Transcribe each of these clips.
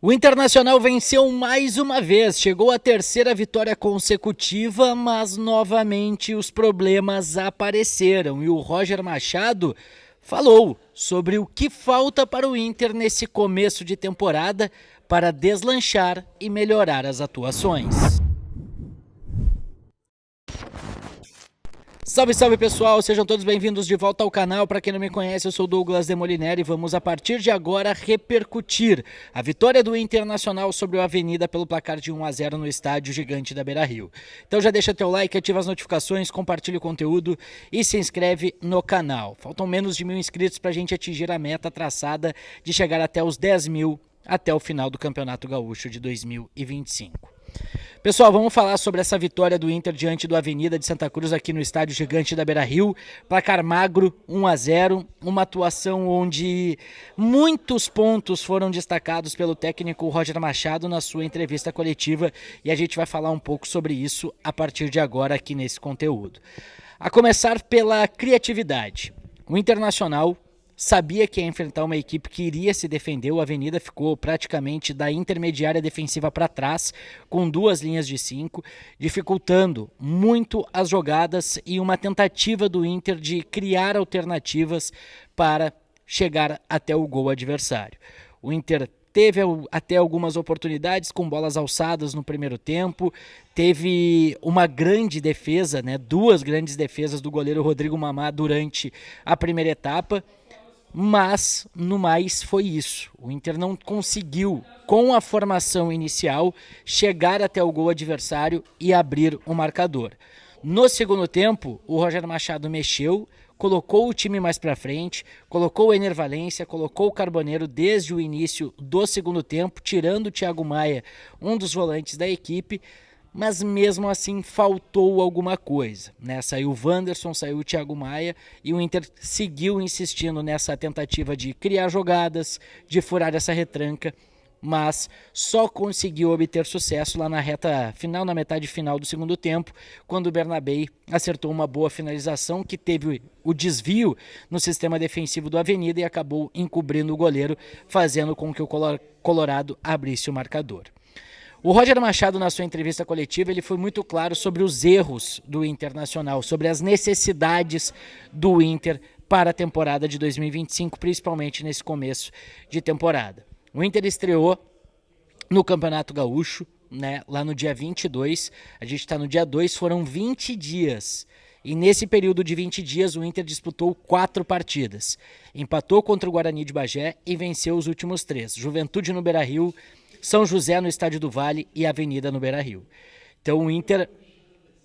O Internacional venceu mais uma vez, chegou à terceira vitória consecutiva, mas novamente os problemas apareceram e o Roger Machado falou sobre o que falta para o Inter nesse começo de temporada para deslanchar e melhorar as atuações. Salve, salve pessoal, sejam todos bem-vindos de volta ao canal. Para quem não me conhece, eu sou Douglas Demoliner e vamos a partir de agora repercutir a vitória do Internacional sobre o Avenida pelo placar de 1-0 no estádio gigante da Beira-Rio. Então já deixa teu like, ativa as notificações, compartilha o conteúdo e se inscreve no canal. Faltam menos de 1.000 inscritos para a gente atingir a meta traçada de chegar até os 10.000 até o final do Campeonato Gaúcho de 2025. Pessoal, vamos falar sobre essa vitória do Inter diante do Avenida de Santa Cruz aqui no estádio gigante da Beira-Rio. Placar magro, 1-0, uma atuação onde muitos pontos foram destacados pelo técnico Roger Machado na sua entrevista coletiva e a gente vai falar um pouco sobre isso a partir de agora aqui nesse conteúdo. A começar pela criatividade. O Internacional sabia que ia enfrentar uma equipe que iria se defender. O Avenida ficou praticamente da intermediária defensiva para trás, com duas linhas de 5, dificultando muito as jogadas e uma tentativa do Inter de criar alternativas para chegar até o gol adversário. O Inter teve até algumas oportunidades com bolas alçadas no primeiro tempo, teve uma grande defesa, duas grandes defesas do goleiro Rodrigo Mamá durante a primeira etapa, mas no mais foi isso. O Inter não conseguiu, com a formação inicial, chegar até o gol adversário e abrir o marcador. No segundo tempo, o Roger Machado mexeu, colocou o time mais para frente, colocou o Ener Valencia, colocou o Carboneiro desde o início do segundo tempo, tirando o Thiago Maia, um dos volantes da equipe, mas mesmo assim faltou alguma coisa, Saiu o Wanderson, saiu o Thiago Maia e o Inter seguiu insistindo nessa tentativa de criar jogadas, de furar essa retranca, mas só conseguiu obter sucesso lá na reta final, na metade final do segundo tempo, quando o Bernabei acertou uma boa finalização que teve o desvio no sistema defensivo do Avenida e acabou encobrindo o goleiro, fazendo com que o Colorado abrisse o marcador. O Roger Machado, na sua entrevista coletiva, ele foi muito claro sobre os erros do Internacional, sobre as necessidades do Inter para a temporada de 2025, principalmente nesse começo de temporada. O Inter estreou no Campeonato Gaúcho, lá no dia 22, a gente está no dia 2, foram 20 dias. E nesse período de 20 dias o Inter disputou 4 partidas. Empatou contra o Guarani de Bagé e venceu os últimos 3. Juventude no Beira-Rio, São José no Estádio do Vale e Avenida no Beira-Rio. Então o Inter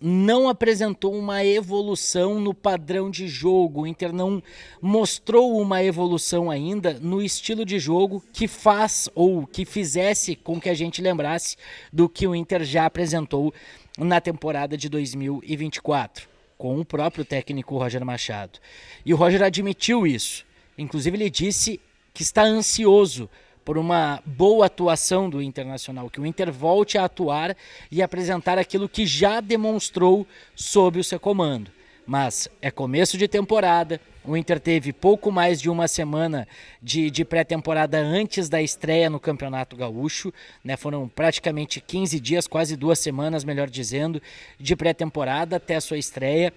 não apresentou uma evolução no padrão de jogo, o Inter não mostrou uma evolução ainda no estilo de jogo que faz ou que fizesse com que a gente lembrasse do que o Inter já apresentou na temporada de 2024, com o próprio técnico Roger Machado. E o Roger admitiu isso, inclusive ele disse que está ansioso por uma boa atuação do Internacional, que o Inter volte a atuar e apresentar aquilo que já demonstrou sob o seu comando. Mas é começo de temporada, o Inter teve pouco mais de uma semana de pré-temporada antes da estreia no Campeonato Gaúcho, Foram praticamente 15 dias, quase 2 semanas, melhor dizendo, de pré-temporada até a sua estreia.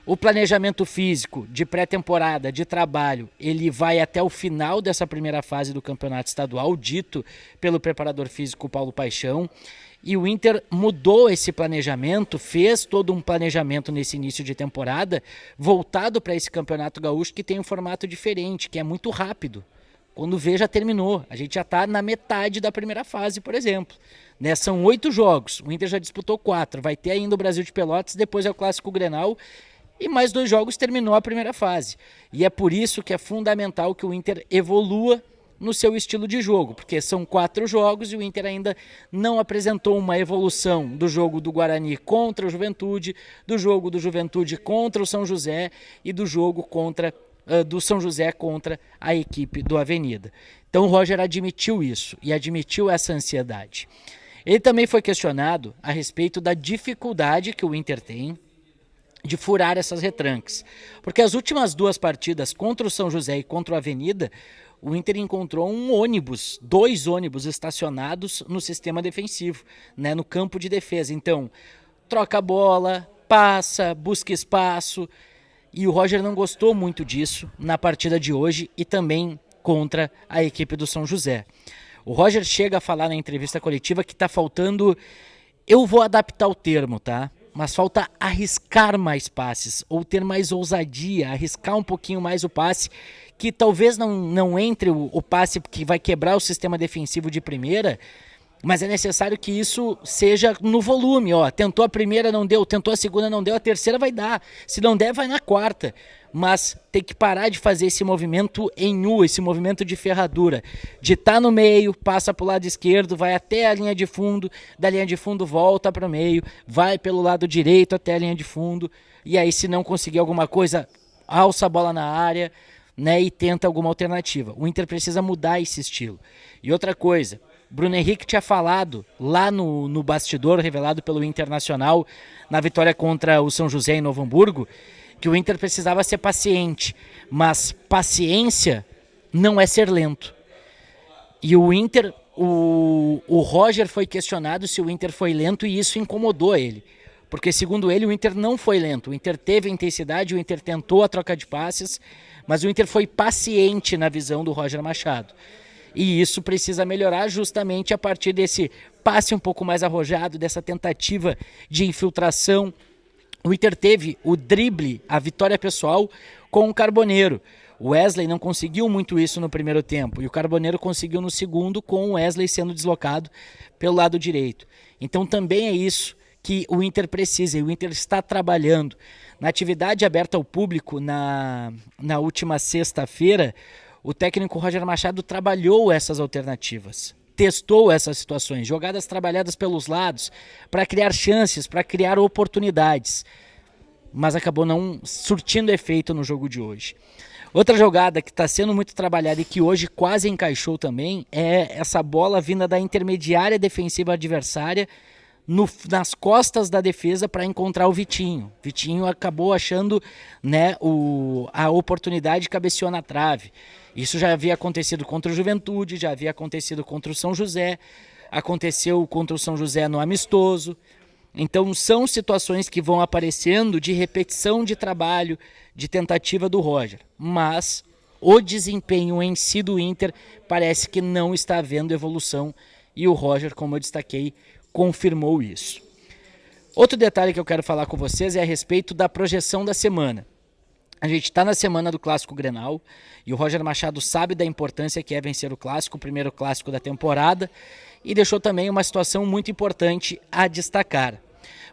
O planejamento físico de pré-temporada, de trabalho, ele vai até o final dessa primeira fase do campeonato estadual, dito pelo preparador físico Paulo Paixão. E o Inter mudou esse planejamento, fez todo um planejamento nesse início de temporada, voltado para esse campeonato gaúcho que tem um formato diferente, que é muito rápido. Quando vê, já terminou. A gente já está na metade da primeira fase, por exemplo. São 8 jogos, o Inter já disputou 4. Vai ter ainda o Brasil de Pelotas, depois é o Clássico Grenal. E mais 2 jogos terminou a primeira fase. E é por isso que é fundamental que o Inter evolua no seu estilo de jogo, porque são 4 jogos e o Inter ainda não apresentou uma evolução do jogo do Guarani contra o Juventude, do jogo do Juventude contra o São José e do jogo do São José contra a equipe do Avenida. Então o Roger admitiu isso e admitiu essa ansiedade. Ele também foi questionado a respeito da dificuldade que o Inter tem de furar essas retranques. Porque as últimas 2 partidas contra o São José e contra o Avenida, o Inter encontrou um ônibus, 2 ônibus estacionados no sistema defensivo, né, no campo de defesa. Então, troca a bola, passa, busca espaço, e o Roger não gostou muito disso na partida de hoje e também contra a equipe do São José. O Roger chega a falar na entrevista coletiva que está faltando, eu vou adaptar o termo, tá? Mas falta arriscar mais passes, ou ter mais ousadia, arriscar um pouquinho mais o passe, que talvez não entre o passe que vai quebrar o sistema defensivo de primeira, mas é necessário que isso seja no volume. Ó, tentou a primeira, não deu, tentou a segunda, não deu, a terceira vai dar. Se não der, vai na quarta. Mas tem que parar de fazer esse movimento em U, esse movimento de ferradura. De estar no meio, passa para o lado esquerdo, vai até a linha de fundo, da linha de fundo volta para o meio, vai pelo lado direito até a linha de fundo, e aí se não conseguir alguma coisa, alça a bola na área, né, e tenta alguma alternativa. O Inter precisa mudar esse estilo. E outra coisa, Bruno Henrique tinha falado lá no bastidor revelado pelo Internacional na vitória contra o São José em Novo Hamburgo, que o Inter precisava ser paciente, mas paciência não é ser lento. E o Inter, o Roger foi questionado se o Inter foi lento e isso incomodou ele, porque segundo ele o Inter não foi lento, o Inter teve intensidade, o Inter tentou a troca de passes, mas o Inter foi paciente na visão do Roger Machado. E isso precisa melhorar justamente a partir desse passe um pouco mais arrojado, dessa tentativa de infiltração. O Inter teve o drible, a vitória pessoal com o Carboneiro. O Wesley não conseguiu muito isso no primeiro tempo e o Carboneiro conseguiu no segundo, com o Wesley sendo deslocado pelo lado direito. Então também é isso que o Inter precisa e o Inter está trabalhando. Na atividade aberta ao público na última sexta-feira, o técnico Roger Machado trabalhou essas alternativas, testou essas situações, jogadas trabalhadas pelos lados para criar chances, para criar oportunidades, mas acabou não surtindo efeito no jogo de hoje. Outra jogada que está sendo muito trabalhada e que hoje quase encaixou também é essa bola vinda da intermediária defensiva adversária nas costas da defesa para encontrar o Vitinho. Vitinho acabou achando, né, a oportunidade, cabeceou na trave. Isso já havia acontecido contra o Juventude, já havia acontecido contra o São José, aconteceu contra o São José no amistoso. Então são situações que vão aparecendo de repetição de trabalho, de tentativa do Roger. Mas o desempenho em si do Inter parece que não está havendo evolução e o Roger, como eu destaquei, confirmou isso. Outro detalhe que eu quero falar com vocês é a respeito da projeção da semana. A gente está na semana do Clássico Grenal e o Roger Machado sabe da importância que é vencer o Clássico, o primeiro Clássico da temporada, e deixou também uma situação muito importante a destacar.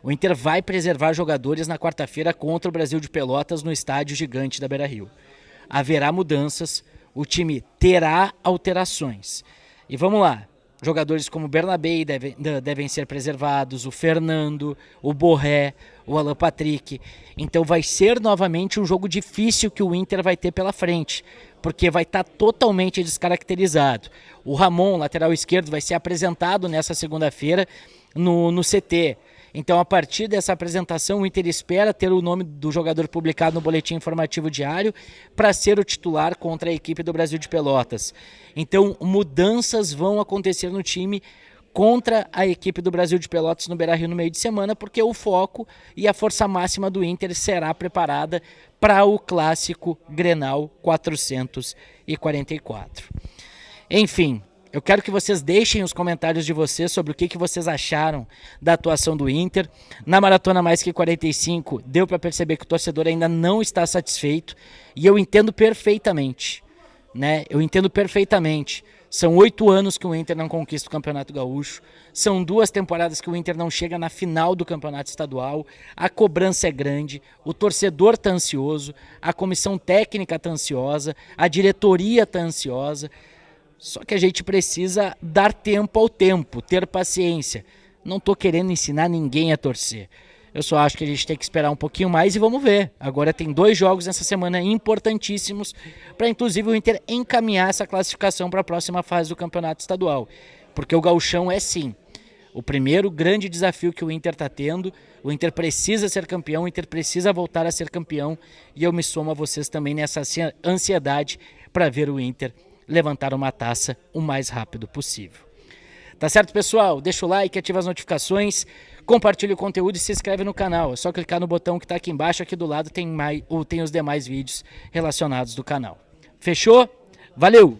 O Inter vai preservar jogadores na quarta-feira contra o Brasil de Pelotas no Estádio Gigante da Beira-Rio. Haverá mudanças, o time terá alterações. E vamos lá. Jogadores como o Bernabé devem ser preservados, o Fernando, o Borré, o Alan Patrick. Então vai ser novamente um jogo difícil que o Inter vai ter pela frente, porque vai estar totalmente descaracterizado. O Ramon, lateral esquerdo, vai ser apresentado nessa segunda-feira no CT. Então, a partir dessa apresentação, o Inter espera ter o nome do jogador publicado no boletim informativo diário para ser o titular contra a equipe do Brasil de Pelotas. Então, mudanças vão acontecer no time contra a equipe do Brasil de Pelotas no Beira-Rio no meio de semana, porque o foco e a força máxima do Inter será preparada para o clássico Grenal 444. Enfim, eu quero que vocês deixem os comentários de vocês sobre o que vocês acharam da atuação do Inter. Na Maratona Mais Que 45, deu para perceber que o torcedor ainda não está satisfeito. E eu entendo perfeitamente, né? Eu entendo perfeitamente. São 8 anos que o Inter não conquista o Campeonato Gaúcho. São 2 temporadas que o Inter não chega na final do Campeonato Estadual. A cobrança é grande, o torcedor está ansioso, a comissão técnica está ansiosa, a diretoria está ansiosa. Só que a gente precisa dar tempo ao tempo, ter paciência. Não estou querendo ensinar ninguém a torcer. Eu só acho que a gente tem que esperar um pouquinho mais e vamos ver. Agora tem 2 jogos nessa semana importantíssimos para inclusive o Inter encaminhar essa classificação para a próxima fase do Campeonato Estadual. Porque o Gauchão é sim o primeiro grande desafio que o Inter está tendo. O Inter precisa ser campeão, o Inter precisa voltar a ser campeão. E eu me somo a vocês também nessa ansiedade para ver o Inter levantar uma taça o mais rápido possível. Tá certo, pessoal? Deixa o like, ativa as notificações, compartilha o conteúdo e se inscreve no canal. É só clicar no botão que tá aqui embaixo, aqui do lado tem os demais vídeos relacionados do canal. Fechou? Valeu!